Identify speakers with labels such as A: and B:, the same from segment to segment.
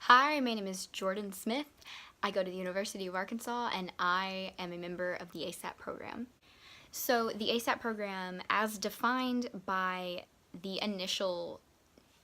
A: Hi, my name is Jordan Smith. I go to the University of Arkansas and I am a member of the ASAP program. So, the ASAP program, as defined by the initial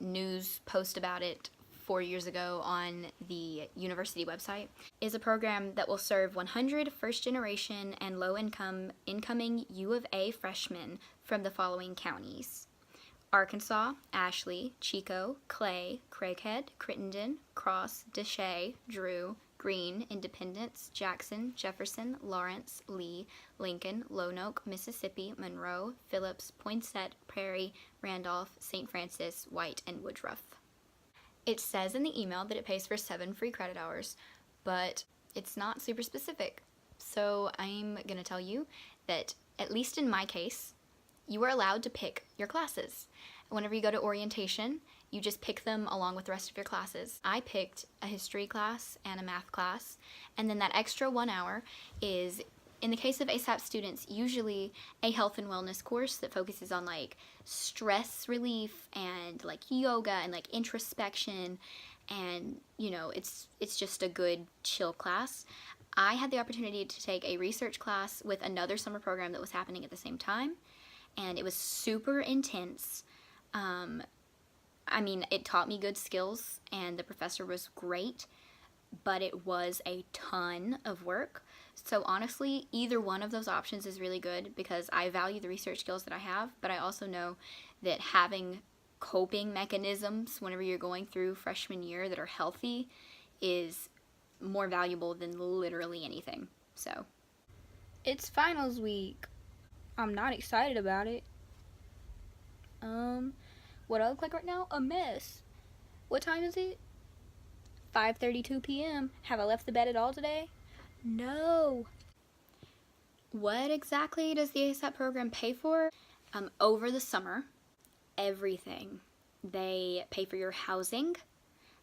A: news post about it 4 years ago on the university website, is a program that will serve 100 first generation and low incoming U of A freshmen from the following counties: Arkansas, Ashley, Chico, Clay, Craighead, Crittenden, Cross, Deshay, Drew, Greene, Independence, Jackson, Jefferson, Lawrence, Lee, Lincoln, Lonoke, Mississippi, Monroe, Phillips, Poinsett, Prairie, Randolph, St. Francis, White, and Woodruff. It says in the email that it pays for 7 free credit hours, but it's not super specific. So I'm going to tell you that, at least in my case, you are allowed to pick your classes. Whenever you go to orientation, you just pick them along with the rest of your classes. I picked a history class and a math class, and then that extra 1 hour is, in the case of ASAP students, usually a health and wellness course that focuses on like stress relief and like yoga and like introspection, and it's just a good chill class. I had the opportunity to take a research class with another summer program that was happening at the same time, and it was super intense. It taught me good skills, and the professor was great, but it was a ton of work. So honestly, either one of those options is really good because I value the research skills that I have, but I also know that having coping mechanisms whenever you're going through freshman year that are healthy is more valuable than literally anything. So,
B: It's finals week. I'm not excited about it. What I look like right now? A mess. What time is it? 5:32 p.m. Have I left the bed at all today? No.
A: what exactly does the ASAP program pay for? Over the summer, everything. They pay for your housing.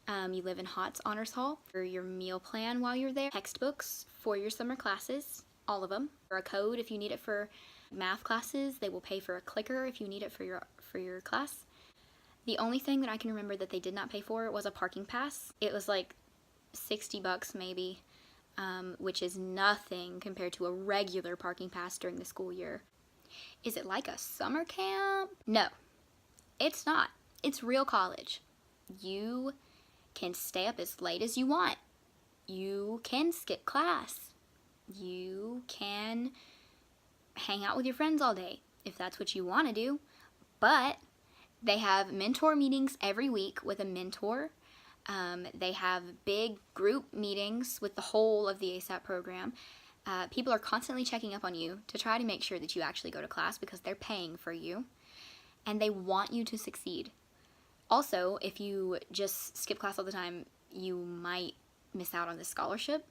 A: You live in HOTS Honors Hall. For your meal plan while you're there. Textbooks for your summer classes, all of them. For a code if you need it for math classes. They will pay for a clicker if you need it for your class. The only thing that I can remember that they did not pay for was a parking pass. It was like $60 maybe, which is nothing compared to a regular parking pass during the school year. Is it like a summer camp? No, it's not. It's real college. You can stay up as late as you want. You can skip class. You can hang out with your friends all day if that's what you want to do. But they have mentor meetings every week with a mentor. They have big group meetings with the whole of the ASAP program. People are constantly checking up on you to try to make sure that you actually go to class because they're paying for you. And they want you to succeed. Also, if you just skip class all the time, you might miss out on the scholarship.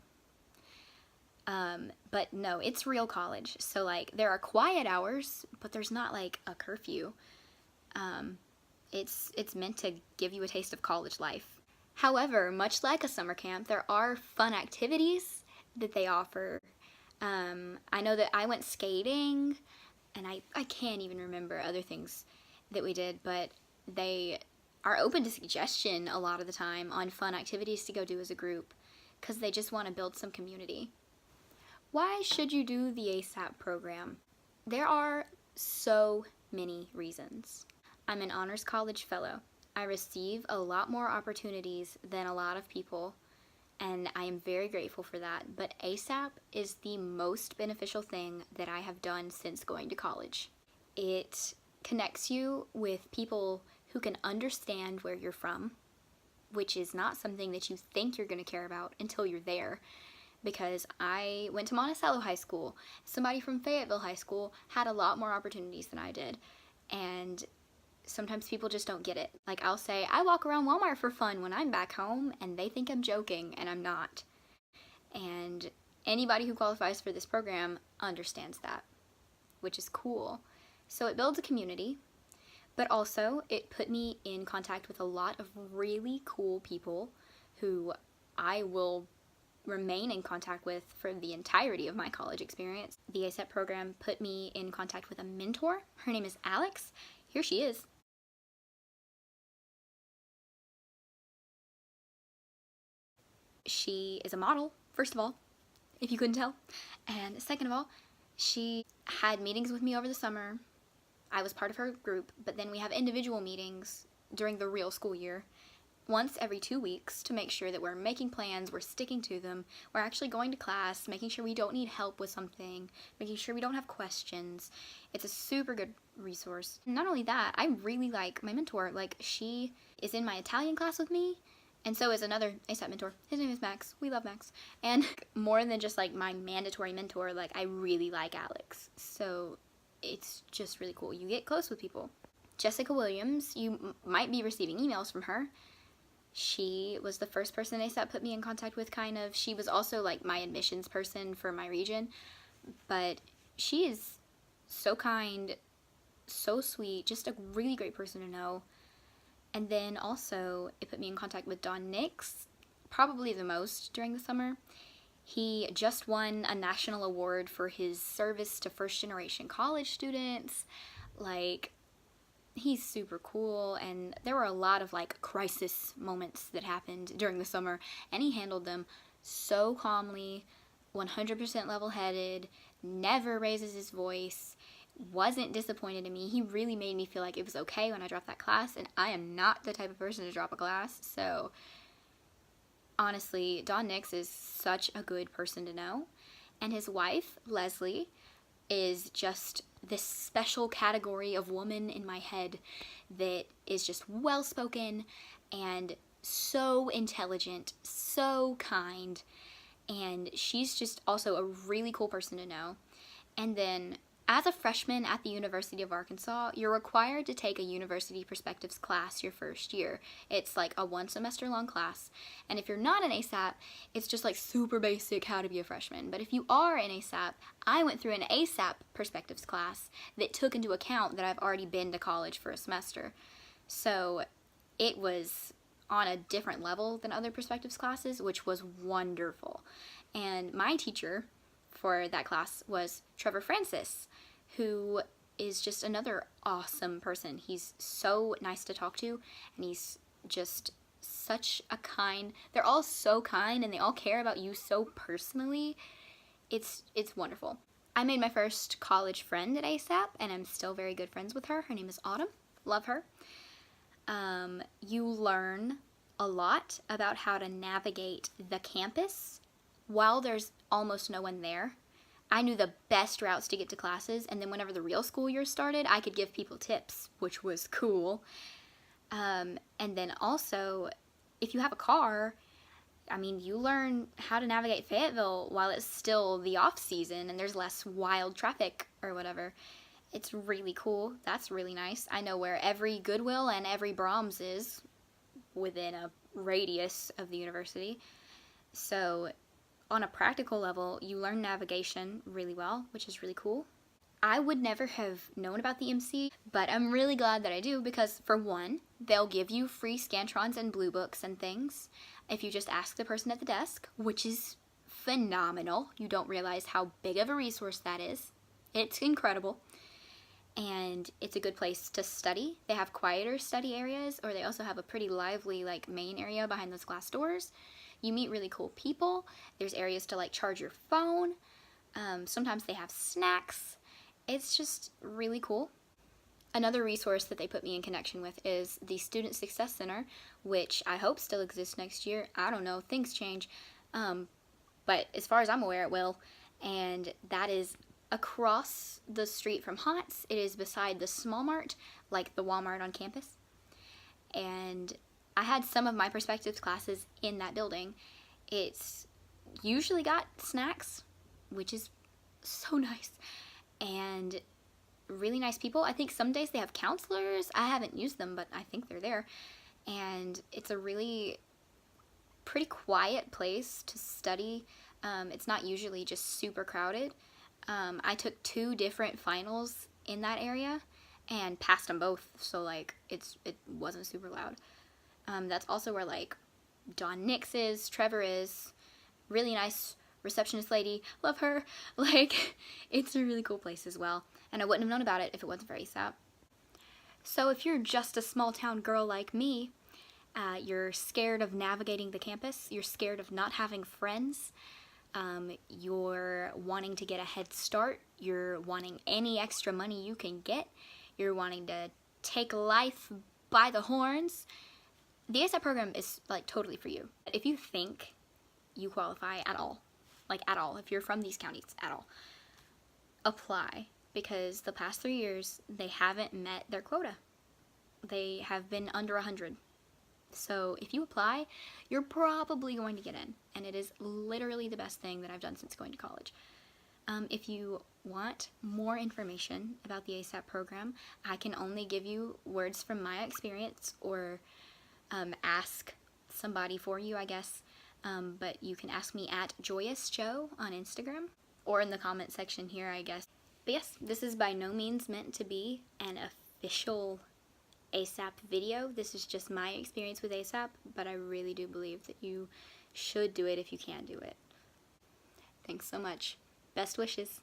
A: But no, it's real college. So, like, there are quiet hours, but there's not, like, a curfew. It's meant to give you a taste of college life. However, much like a summer camp, there are fun activities that they offer. I know that I went skating, and I can't even remember other things that we did, but they are open to suggestion a lot of the time on fun activities to go do as a group because they just want to build some community. Why should you do the ASAP program? There are so many reasons. I'm an honors college fellow. I receive a lot more opportunities than a lot of people, and I am very grateful for that. But ASAP is the most beneficial thing that I have done since going to college. It connects you with people who can understand where you're from, which is not something that you think you're going to care about until you're there. Because I went to Monticello High School. Somebody from Fayetteville High School had a lot more opportunities than I did. And sometimes people just don't get it. Like, I'll say, I walk around Walmart for fun when I'm back home, and they think I'm joking, and I'm not. And anybody who qualifies for this program understands that, which is cool. So it builds a community, but also it put me in contact with a lot of really cool people who I will remain in contact with for the entirety of my college experience. The ASAP program put me in contact with a mentor. Her name is Alex. Here she is. She is a model, first of all, if you couldn't tell. And second of all, she had meetings with me over the summer. I was part of her group, but then we have individual meetings during the real school year once every 2 weeks to make sure that we're making plans, we're sticking to them, we're actually going to class, making sure we don't need help with something, making sure we don't have questions. It's a super good resource. Not only that, I really like my mentor. Like, she is in my Italian class with me, and so is another ASAP mentor. His name is Max. We love Max. And more than just like my mandatory mentor, like, I really like Alex. So it's just really cool. You get close with people. Jessica Williams, you might be receiving emails from her. She was the first person ASAP put me in contact with, kind of. She was also like my admissions person for my region. But she is so kind, so sweet, just a really great person to know. And then also, it put me in contact with Don Nix, probably the most during the summer. He just won a national award for his service to first-generation college students. Like, he's super cool, and there were a lot of like crisis moments that happened during the summer, and he handled them so calmly, 100% level-headed, never raises his voice, wasn't disappointed in me. He really made me feel like it was okay when I dropped that class, and I am not the type of person to drop a class. So honestly, Don Nix is such a good person to know, and his wife, Leslie, is just this special category of woman in my head that is just well-spoken and so intelligent, so kind, and she's just also a really cool person to know. And then, as a freshman at the University of Arkansas, you're required to take a University Perspectives class your first year. It's like a 1-semester long class. And if you're not an ASAP, it's just like super basic how to be a freshman. But if you are an ASAP, I went through an ASAP Perspectives class that took into account that I've already been to college for a semester. So it was on a different level than other Perspectives classes, which was wonderful. And my teacher for that class was Trevor Francis, who is just another awesome person. He's so nice to talk to, and he's just such a kind, they're all so kind, and they all care about you so personally. It's wonderful. I made my first college friend at ASAP, and I'm still very good friends with her. Her name is Autumn. Love her. You learn a lot about how to navigate the campus while there's almost no one there. I knew the best routes to get to classes, and then whenever the real school year started, I could give people tips, which was cool. And then also, if you have a car, I mean, you learn how to navigate Fayetteville while it's still the off season and there's less wild traffic or whatever. It's really cool. That's really nice. I know where every Goodwill and every Brahms is within a radius of the university. So on a practical level, you learn navigation really well, which is really cool. I would never have known about the MC, but I'm really glad that I do because, for one, they'll give you free Scantrons and Blue Books and things if you just ask the person at the desk, which is phenomenal. You don't realize how big of a resource that is. It's incredible. And it's a good place to study. They have quieter study areas, or they also have a pretty lively like main area behind those glass doors. You meet really cool people. There's areas to like charge your phone. Sometimes they have snacks. It's just really cool. Another resource that they put me in connection with is the Student Success Center, which I hope still exists next year. I don't know, things change. But as far as I'm aware, it will. And that is across the street from HOTS. It is beside the Small Mart, like the Walmart on campus. And I had some of my perspectives classes in that building. It's usually got snacks, which is so nice, and really nice people. I think some days they have counselors. I haven't used them, but I think they're there. And it's a really pretty quiet place to study. It's not usually just super crowded. I took 2 different finals in that area and passed them both, so like it wasn't super loud. That's also where like Don Nix is, Trevor is, really nice receptionist lady, love her. Like, it's a really cool place as well, and I wouldn't have known about it if it wasn't for ASAP. So if you're just a small town girl like me You're scared of navigating the campus. You're scared of not having friends. You're wanting to get a head start. You're wanting any extra money you can get. You're wanting to take life by the horns. The ASAP program is like totally for you. If you think you qualify at all, like at all, if you're from these counties at all, apply, because the past 3 years they haven't met their quota. They have been under 100. So if you apply, you're probably going to get in, and it is literally the best thing that I've done since going to college. If you want more information about the ASAP program, I can only give you words from my experience, or ask somebody for you, I guess. But you can ask me at JoyousJo on Instagram, or in the comment section here, I guess. But yes, this is by no means meant to be an official ASAP video. This is just my experience with ASAP, but I really do believe that you should do it if you can do it. Thanks so much. Best wishes.